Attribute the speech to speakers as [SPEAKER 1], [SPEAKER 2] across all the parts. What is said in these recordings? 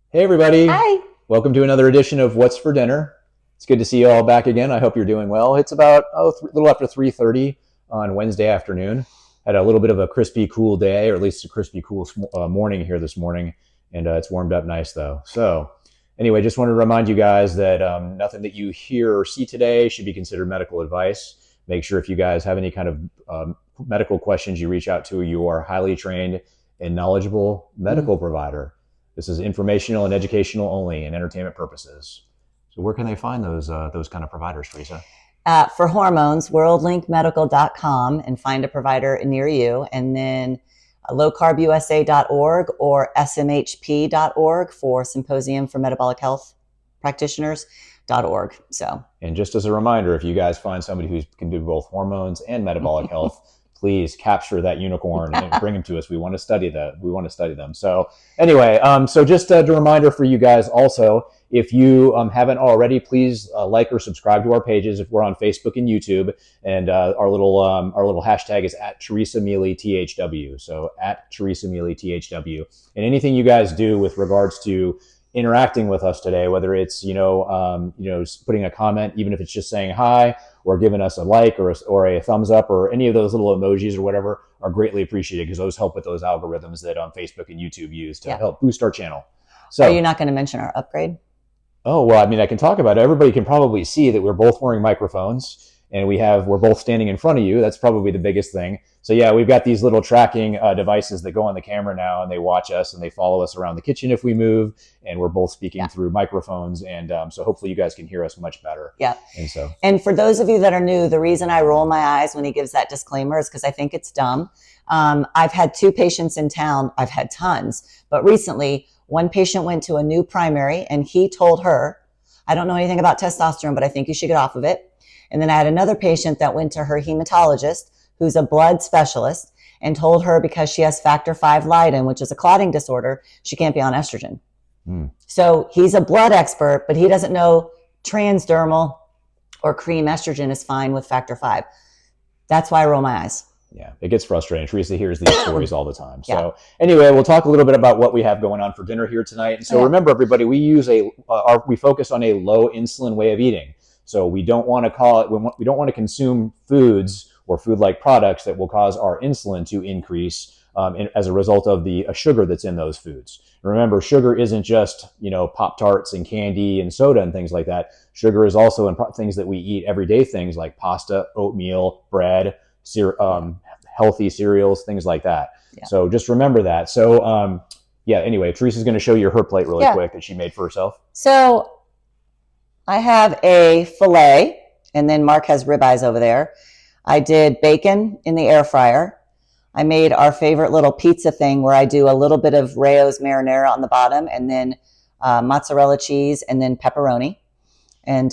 [SPEAKER 1] Hey everybody,
[SPEAKER 2] Hi.
[SPEAKER 1] welcome to another edition of What's for Dinner. It's good to see you all back again. I hope you're doing well. It's about a little after 3:30 on Wednesday afternoon. Had a little bit of a crispy cool day, or at least a crispy cool morning here this morning, and it's warmed up nice though. So anyway, just wanted to remind you guys that nothing that you hear or see today should be considered medical advice. Make sure if you guys have any kind of medical questions, you reach out to your highly trained and knowledgeable
[SPEAKER 2] Mm.
[SPEAKER 1] medical provider. This is informational and educational only and entertainment purposes. So where can they find those kind of providers, Teresa?
[SPEAKER 2] For hormones, worldlinkmedical.com and find a provider near you. And then lowcarbusa.org or smhp.org for Symposium for Metabolic Health Practitioners.org. So,
[SPEAKER 1] And just as a reminder, if you guys find somebody who can do both hormones and metabolic health, please capture that unicorn and bring them to us. We want to study that. We want to study them. So anyway, so just a reminder for you guys also, if you haven't already, please like or subscribe to our pages if we're on Facebook and YouTube. And our little hashtag is at Teresa Mealy THW. So at Teresa Mealy THW. And anything you guys do with regards to interacting with us today, whether it's putting a comment, even if it's just saying hi, or giving us a like or a thumbs up, or any of those little emojis or whatever, are greatly appreciated because those help with those algorithms that Facebook and YouTube use to help boost our channel.
[SPEAKER 2] are you
[SPEAKER 1] So,
[SPEAKER 2] not going to mention our upgrade?
[SPEAKER 1] oh well, I mean, I can talk about it. Everybody can probably see that we're both wearing microphones and we're both standing in front of you. That's probably the biggest thing. So yeah, we've got these little tracking devices that go on the camera now, and they watch us and they follow us around the kitchen if we move, and we're both speaking through microphones, and so hopefully you guys can hear us much better.
[SPEAKER 2] Yeah.
[SPEAKER 1] And
[SPEAKER 2] And for those of you that are new, the reason I roll my eyes when he gives that disclaimer is because I think it's dumb. I've had 2 patients in town. I've had tons, but recently one patient went to a new primary and he told her, I don't know anything about testosterone, but I think you should get off of it. And then I had another patient that went to her hematologist, who's a blood specialist, and told her because she has factor V Leiden, which is a clotting disorder, she can't be on estrogen. So he's a blood expert, but he doesn't know transdermal or cream estrogen is fine with factor V. That's why I roll my eyes.
[SPEAKER 1] Yeah, it gets frustrating. Teresa hears these stories all the time. So anyway, we'll talk a little bit about what we have going on for dinner here tonight. And so remember, everybody, we focus on a low insulin way of eating. So we don't want to consume foods or food-like products that will cause our insulin to increase as a result of the sugar that's in those foods. Remember, sugar isn't just Pop-Tarts and candy and soda and things like that. Sugar is also in things that we eat, everyday things like pasta, oatmeal, bread, healthy cereals, things like that. Yeah. So just remember that. So anyway, Teresa's going to show you her plate really quick that she made for herself.
[SPEAKER 2] So I have a filet, and then Mark has ribeyes over there. I did bacon in the air fryer. I made our favorite little pizza thing where I do a little bit of Rayo's marinara on the bottom, and then mozzarella cheese, and then pepperoni. And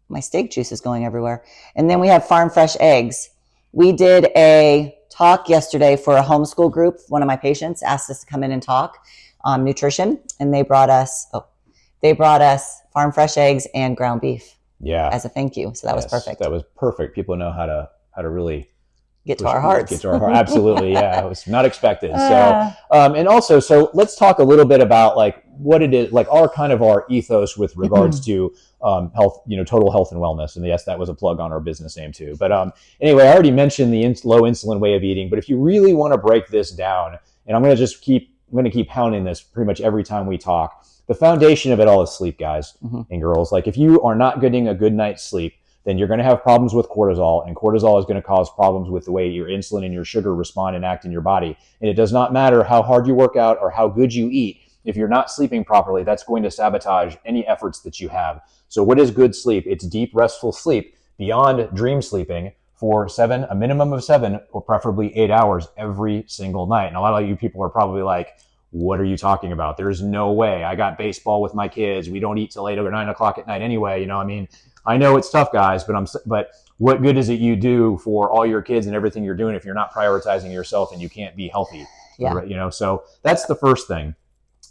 [SPEAKER 2] my steak juice is going everywhere. And then we have farm fresh eggs. We did a talk yesterday for a homeschool group. One of my patients asked us to come in and talk on nutrition, and they brought us farm fresh eggs and ground beef.
[SPEAKER 1] Yeah.
[SPEAKER 2] As a thank you. So that was perfect.
[SPEAKER 1] That was perfect. People know how to really
[SPEAKER 2] get to our hearts.
[SPEAKER 1] Get to our heart. Absolutely. Yeah. It was not expected. So, and also, so let's talk a little bit about like what it is, like our ethos with regards to health, total health and wellness. And yes, that was a plug on our business name too. But anyway, I already mentioned the low insulin way of eating, but if you really want to break this down, and I'm going to keep pounding this pretty much every time we talk, the foundation of it all is sleep, guys and girls. Like if you are not getting a good night's sleep, then you're going to have problems with cortisol, and cortisol is going to cause problems with the way your insulin and your sugar respond and act in your body. And it does not matter how hard you work out or how good you eat. If you're not sleeping properly, that's going to sabotage any efforts that you have. So what is good sleep? It's deep, restful sleep beyond dream sleeping for a minimum of 7 or preferably 8 hours every single night. And a lot of you people are probably like, what are you talking about? There's no way. I got baseball with my kids. We don't eat till 8 or 9 o'clock at night anyway. I know it's tough, guys, but what good is it you do for all your kids and everything you're doing if you're not prioritizing yourself and you can't be healthy? Yeah. So that's the first thing.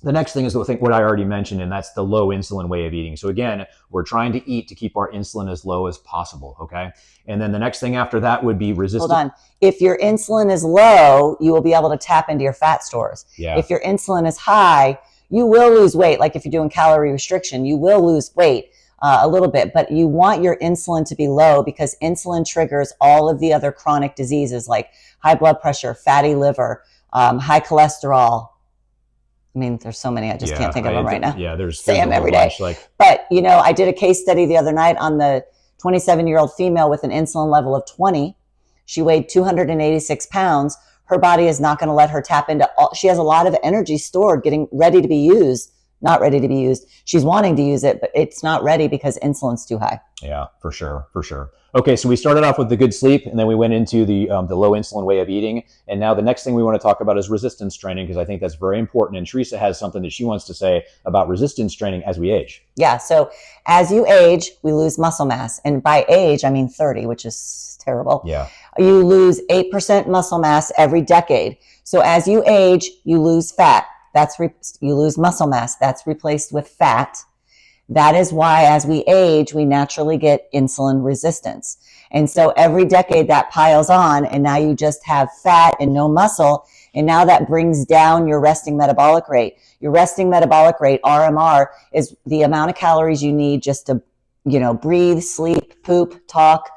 [SPEAKER 1] The next thing is what I already mentioned, and that's the low insulin way of eating. So again, we're trying to eat to keep our insulin as low as possible, okay? And then the next thing after that would be resistance.
[SPEAKER 2] Hold on. If your insulin is low, you will be able to tap into your fat stores.
[SPEAKER 1] Yeah.
[SPEAKER 2] If your insulin is high, you will lose weight. Like if you're doing calorie restriction, you will lose weight a little bit, but you want your insulin to be low because insulin triggers all of the other chronic diseases like high blood pressure, fatty liver, high cholesterol. I mean, there's so many. I just can't think of them right now.
[SPEAKER 1] Yeah, there's
[SPEAKER 2] say them every day. But, you know, I did a case study the other night on the 27-year-old female with an insulin level of 20. She weighed 286 pounds. Her body is not going to let her tap into all. She has a lot of energy stored, getting ready to be used. Not ready to be used. She's wanting to use it, but it's not ready because insulin's too high.
[SPEAKER 1] Yeah, for sure. Okay, so we started off with the good sleep, and then we went into the low insulin way of eating, and now the next thing we want to talk about is resistance training, because I think that's very important. And Teresa has something that she wants to say about resistance training as we age.
[SPEAKER 2] Yeah, so as you age, we lose muscle mass, and by age I mean 30, which is terrible.
[SPEAKER 1] Yeah,
[SPEAKER 2] you lose 8% muscle mass every decade. So as you age, you lose fat. You lose muscle mass. That's replaced with fat. That is why as we age, we naturally get insulin resistance. And so every decade that piles on, and now you just have fat and no muscle. And now that brings down your resting metabolic rate. Your resting metabolic rate, RMR, is the amount of calories you need just to, you know, breathe, sleep, poop, talk,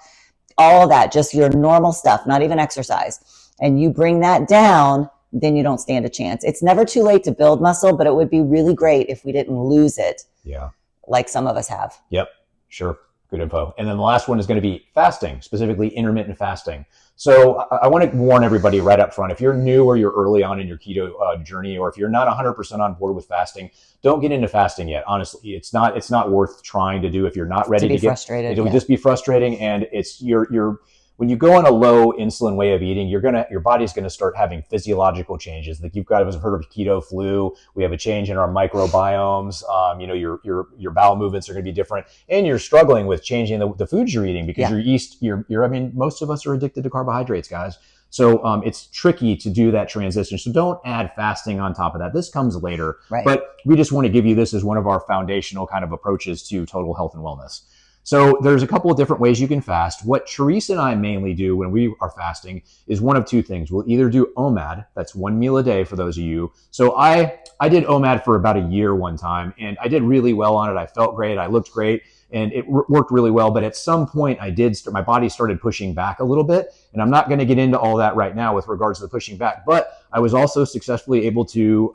[SPEAKER 2] all of that, just your normal stuff, not even exercise. And you bring that down, then you don't stand a chance. It's never too late to build muscle, but it would be really great if we didn't lose it.
[SPEAKER 1] Yeah.
[SPEAKER 2] Like some of us have.
[SPEAKER 1] Yep. Sure. Good info. And then the last one is going to be fasting, specifically intermittent fasting. So I want to warn everybody right up front. If you're new or you're early on in your keto journey, or if you're not 100% on board with fasting, don't get into fasting yet. Honestly, it's not worth trying to do if you're not ready to get frustrated. It'll just be frustrating, and it's you're when you go on a low insulin way of eating, your body's gonna start having physiological changes. Like you've got to have heard of Keto Flu. We have a change in our microbiomes. Your bowel movements are gonna be different, and you're struggling with changing the foods you're eating because I mean, most of us are addicted to carbohydrates, guys. So it's tricky to do that transition. So don't add fasting on top of that. This comes later,
[SPEAKER 2] right.
[SPEAKER 1] But we just want to give you this as one of our foundational kind of approaches to total health and wellness. So there's a couple of different ways you can fast. What Teresa and I mainly do when we are fasting is one of two things. We'll either do OMAD, that's 1 meal a day for those of you. So I did OMAD for about a year one time, and I did really well on it. I felt great. I looked great, and it worked really well. But at some point my body started pushing back a little bit, and I'm not going to get into all that right now with regards to the pushing back, but I was also successfully able to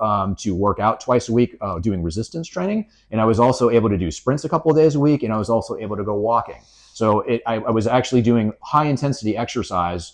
[SPEAKER 1] work out twice a week doing resistance training. And I was also able to do sprints a couple of days a week. And I was also able to go walking. So I was actually doing high intensity exercise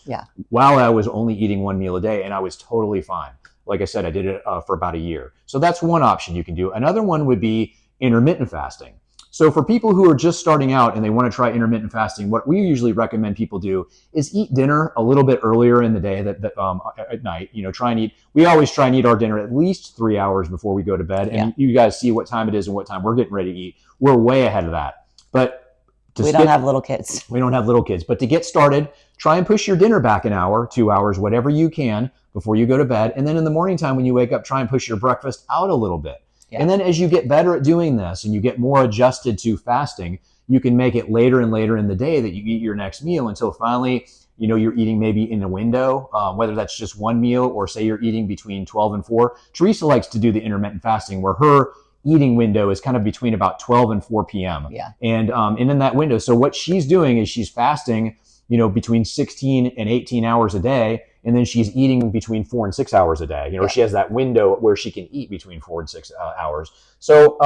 [SPEAKER 1] while I was only eating 1 meal a day. And I was totally fine. Like I said, I did it for about a year. So that's one option you can do. Another one would be intermittent fasting. So for people who are just starting out and they want to try intermittent fasting, what we usually recommend people do is eat dinner a little bit earlier in the day at night. You know, we always try and eat our dinner at least 3 hours before we go to bed. And you guys see what time it is and what time we're getting ready to eat. We're way ahead of that. But
[SPEAKER 2] we don't have little kids.
[SPEAKER 1] We don't have little kids. But to get started, try and push your dinner back an hour, 2 hours, whatever you can before you go to bed. And then in the morning time when you wake up, try and push your breakfast out a little bit. Yeah. And then as you get better at doing this and you get more adjusted to fasting, you can make it later and later in the day that you eat your next meal until finally, you know, you're eating maybe in a window, whether that's just one meal or say you're eating between 12 and 4. Teresa likes to do the intermittent fasting where her eating window is kind of between about 12 and 4 p.m.
[SPEAKER 2] Yeah.
[SPEAKER 1] And in that window, so what she's doing is she's fasting, you know, between 16 and 18 hours a day. And then she's eating between 4 and 6 hours a day. You know, she has that window where she can eat between 4 and 6 hours. So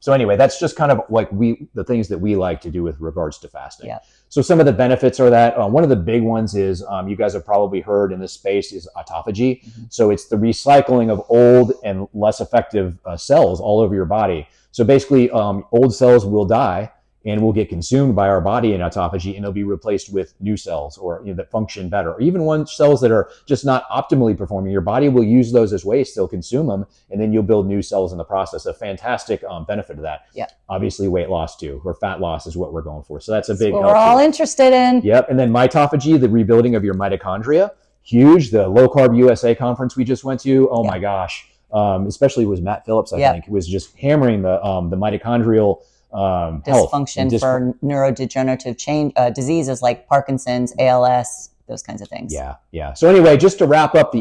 [SPEAKER 1] anyway, that's just kind of like the things that we like to do with regards to fasting. Yeah. So some of the benefits are that one of the big ones is you guys have probably heard in this space is autophagy. Mm-hmm. So it's the recycling of old and less effective cells all over your body. So basically, old cells will die and will get consumed by our body in autophagy, and they'll be replaced with new cells or that function better, or even one cells that are just not optimally performing. Your body will use those as waste, they'll consume them, and then you'll build new cells in the process. A fantastic benefit of that. Yeah. Obviously weight loss too, or fat loss is what we're going for. So that's a big help.
[SPEAKER 2] We're all interested in.
[SPEAKER 1] Yep. And then mitophagy, the rebuilding of your mitochondria, huge. The Low Carb USA conference we just went to, my gosh, especially was Matt Phillips, I think, was just hammering the mitochondrial
[SPEAKER 2] dysfunction for neurodegenerative diseases like Parkinson's, ALS, those kinds of things.
[SPEAKER 1] Yeah. So anyway, just to wrap up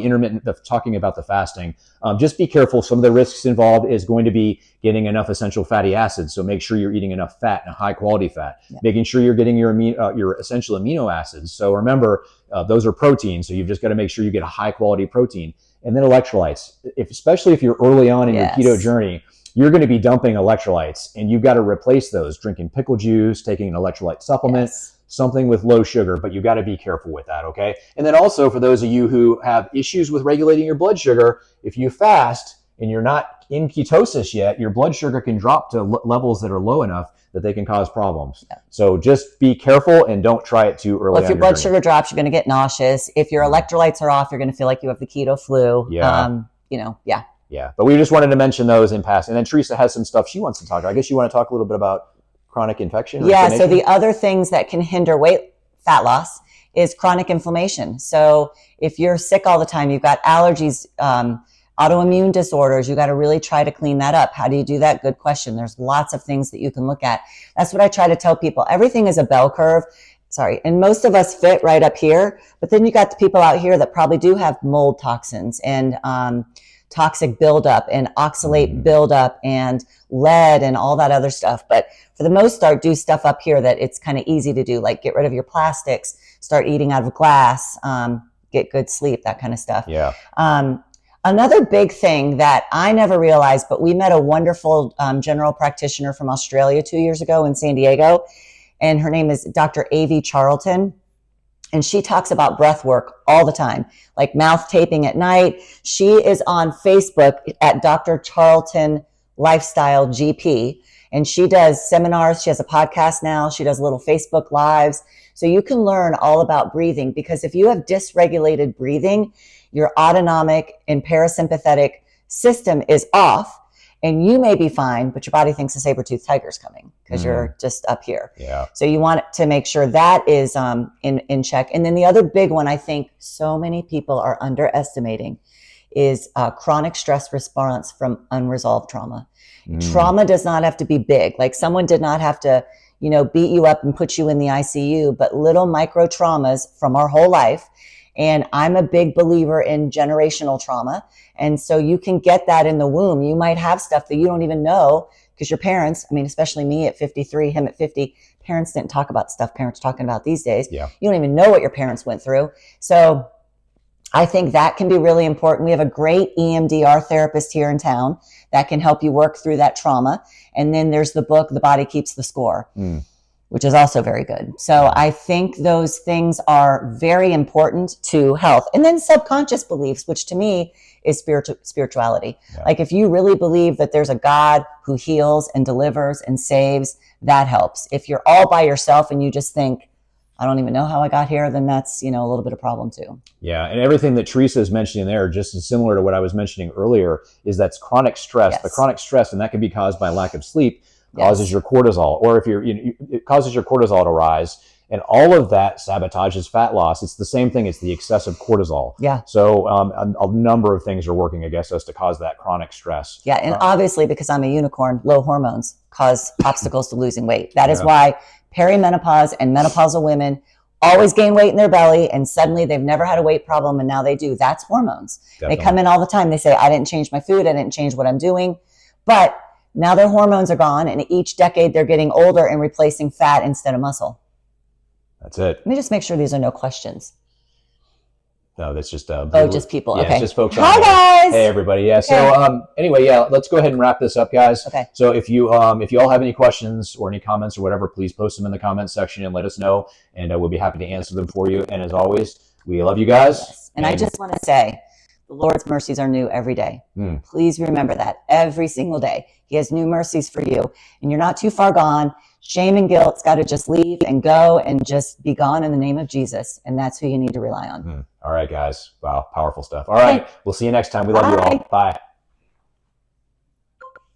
[SPEAKER 1] talking about the fasting, just be careful. Some of the risks involved is going to be getting enough essential fatty acids. So make sure you're eating enough fat and high quality fat, making sure you're getting your essential amino acids. So remember, those are proteins. So you've just got to make sure you get a high quality protein. And then electrolytes, especially if you're early on in your keto journey, you're going to be dumping electrolytes, and you've got to replace those, drinking pickle juice, taking an electrolyte supplement, something with low sugar, but you got to be careful with that, okay? And then also for those of you who have issues with regulating your blood sugar, if you fast and you're not in ketosis yet, your blood sugar can drop to levels that are low enough that they can cause problems. So just be careful and don't try it too early.
[SPEAKER 2] Well, if your blood sugar drops, you're going to get nauseous. If your electrolytes are off, you're going to feel like you have the keto flu.
[SPEAKER 1] Yeah, but we just wanted to mention those in passing. And then Teresa has some stuff she wants to talk about. I guess you want to talk a little bit about chronic infection?
[SPEAKER 2] Yeah, so the other things that can hinder fat loss is chronic inflammation. So if you're sick all the time, you've got allergies, autoimmune disorders, you got to really try to clean that up. How do you do that? Good question. There's lots of things that you can look at. That's what I try to tell people. Everything is a bell curve. And most of us fit right up here, but then you got the people out here that probably do have mold toxins and toxic buildup and oxalate buildup and lead and all that other stuff. But for the most part, do stuff up here that it's kind of easy to do, like get rid of your plastics, start eating out of glass, get good sleep, that kind of stuff.
[SPEAKER 1] Yeah.
[SPEAKER 2] Another big thing that I never realized, but we met a wonderful general practitioner from Australia 2 years ago in San Diego, and her name is Dr. A.V. Charlton. And she talks about breath work all the time, like mouth taping at night. She is on Facebook at DrCharltonLifestyle GP, and she does seminars. She has a podcast now. She does little Facebook lives. So you can learn all about breathing, because if you have dysregulated breathing, your autonomic and parasympathetic system is off. And you may be fine, but your body thinks a saber-toothed tiger is coming because you're just up here.
[SPEAKER 1] Yeah.
[SPEAKER 2] So you want to make sure that is in check. And then the other big one I think so many people are underestimating is chronic stress response from unresolved trauma. Trauma does not have to be big. Like someone did not have to, beat you up and put you in the ICU, but little micro traumas from our whole life. And I'm a big believer in generational trauma. And so you can get that in the womb. You might have stuff that you don't even know because your parents, especially me at 53, him at 50, parents didn't talk about stuff parents are talking about these days.
[SPEAKER 1] Yeah.
[SPEAKER 2] You don't even know what your parents went through. So I think that can be really important. We have a great EMDR therapist here in town that can help you work through that trauma. And then there's the book, The Body Keeps the Score. Which is also very good. So I think those things are very important to health. And then subconscious beliefs, which to me is spirituality. Yeah. Like if you really believe that there's a God who heals and delivers and saves, that helps. If you're all by yourself and you just think, I don't even know how I got here, then that's, a little bit of problem too.
[SPEAKER 1] Yeah. And everything that Teresa is mentioning there, just as similar to what I was mentioning earlier, is that's chronic stress.
[SPEAKER 2] Yes.
[SPEAKER 1] The chronic stress, and that can be caused by lack of sleep, causes your cortisol, or if it causes your cortisol to rise, and all of that sabotages fat loss. It's the same thing. It's the excessive cortisol.
[SPEAKER 2] Yeah.
[SPEAKER 1] So a number of things are working against us to cause that chronic stress.
[SPEAKER 2] Yeah. And obviously, because I'm a unicorn, low hormones cause obstacles to losing weight. That is why perimenopause and menopausal women always gain weight in their belly, and suddenly they've never had a weight problem, and now they do. That's hormones. Definitely. They come in all the time. They say, I didn't change my food. I didn't change what I'm doing. But now their hormones are gone, and each decade they're getting older and replacing fat instead of muscle.
[SPEAKER 1] That's it.
[SPEAKER 2] Let me just make sure these are no questions.
[SPEAKER 1] No, that's just
[SPEAKER 2] just people.
[SPEAKER 1] Yeah,
[SPEAKER 2] okay.
[SPEAKER 1] It's just folks.
[SPEAKER 2] Hi guys.
[SPEAKER 1] Hey everybody. Yeah.
[SPEAKER 2] Okay.
[SPEAKER 1] So anyway, let's go ahead and wrap this up, guys.
[SPEAKER 2] Okay.
[SPEAKER 1] So if you all have any questions or any comments or whatever, please post them in the comments section and let us know, and we'll be happy to answer them for you. And as always, we love you guys.
[SPEAKER 2] Yes. And I just want to say, the Lord's mercies are new every day. Please remember that every single day. He has new mercies for you, and you're not too far gone. Shame and guilt's got to just leave and go and just be gone in the name of Jesus. And that's who you need to rely on.
[SPEAKER 1] All right, guys. Wow. Powerful stuff. All right. We'll see you next time. We love you all. Bye.